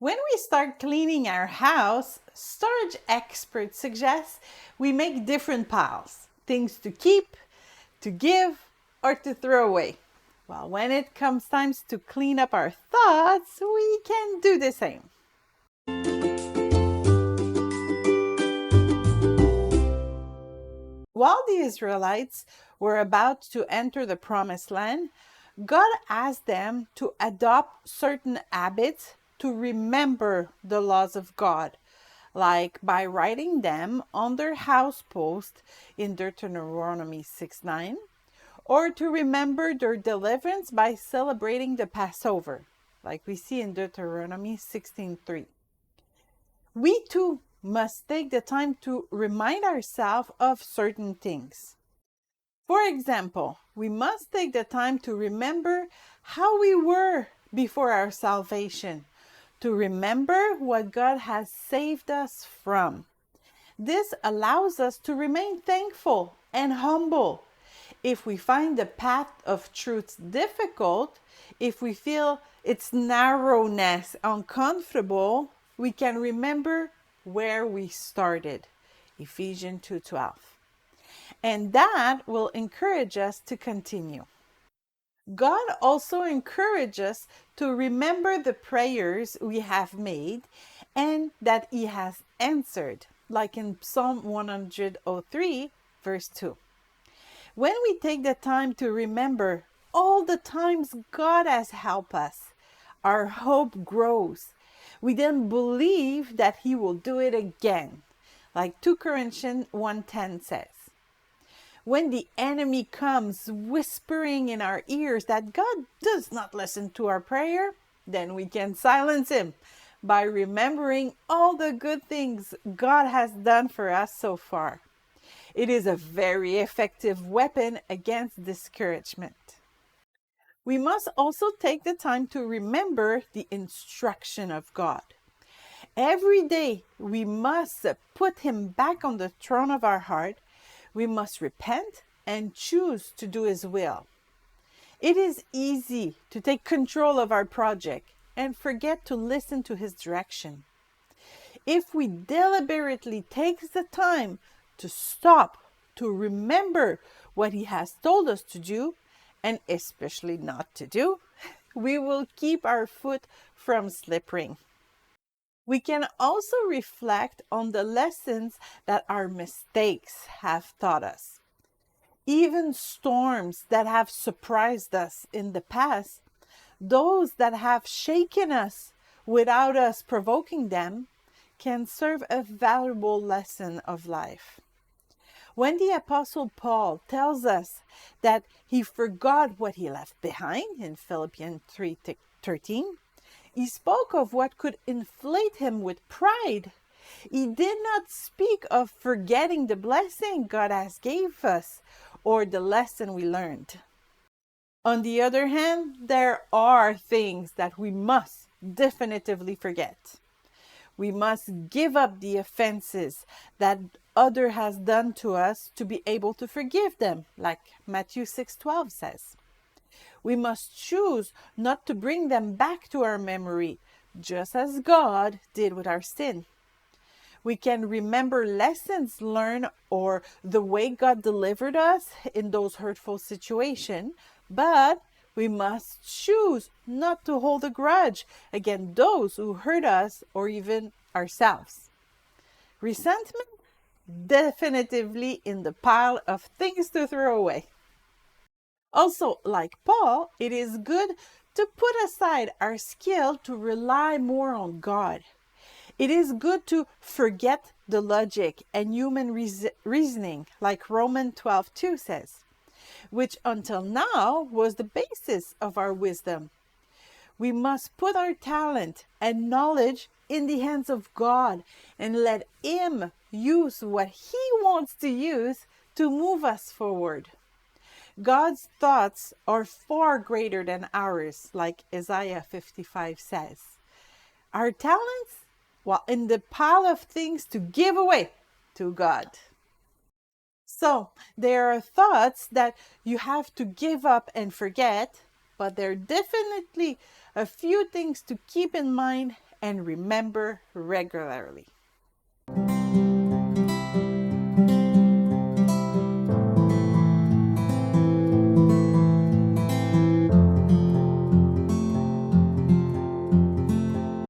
When we start cleaning our house, storage experts suggest we make different piles, things to keep, to give, or to throw away. Well, when it comes time to clean up our thoughts, we can do the same. While the Israelites were about to enter the promised land, God asked them to adopt certain habits to remember the laws of God, like by writing them on their house post in Deuteronomy 6:9, or to remember their deliverance by celebrating the Passover, like we see in Deuteronomy 16:3. We too must take the time to remind ourselves of certain things. For example, we must take the time to remember how we were before our salvation, to remember what God has saved us from. This allows us to remain thankful and humble. If we find the path of truth difficult, if we feel its narrowness uncomfortable, we can remember where we started. Ephesians 2:12. And that will encourage us to continue. God also encourages us to remember the prayers we have made and that He has answered, like in Psalm 103, verse 2. When we take the time to remember all the times God has helped us, our hope grows. We then believe that He will do it again, like 2 Corinthians 1:10 says. When the enemy comes whispering in our ears that God does not listen to our prayer, then we can silence him by remembering all the good things God has done for us so far. It is a very effective weapon against discouragement. We must also take the time to remember the instruction of God. Every day we must put Him back on the throne of our heart. We must repent and choose to do His will. It is easy to take control of our project and forget to listen to His direction. If we deliberately take the time to stop, to remember what He has told us to do, and especially not to do, we will keep our foot from slipping. We can also reflect on the lessons that our mistakes have taught us. Even storms that have surprised us in the past, those that have shaken us without us provoking them, can serve a valuable lesson of life. When the Apostle Paul tells us that he forgot what he left behind in Philippians 3:13, he spoke of what could inflate him with pride. He did not speak of forgetting the blessing God has gave us or the lesson we learned. On the other hand, there are things that we must definitively forget. We must give up the offenses that other has done to us to be able to forgive them, like Matthew 6:12 says. We must choose not to bring them back to our memory, just as God did with our sin. We can remember lessons learned or the way God delivered us in those hurtful situations, but we must choose not to hold a grudge against those who hurt us or even ourselves. Resentment? Definitively in the pile of things to throw away. Also, like Paul, it is good to put aside our skill to rely more on God. It is good to forget the logic and human reasoning, like Romans 12:2 says, which until now was the basis of our wisdom. We must put our talent and knowledge in the hands of God and let Him use what He wants to use to move us forward. God's thoughts are far greater than ours, like Isaiah 55 says. Our talents, well, in the pile of things to give away to God. So there are thoughts that you have to give up and forget, but there are definitely a few things to keep in mind and remember regularly.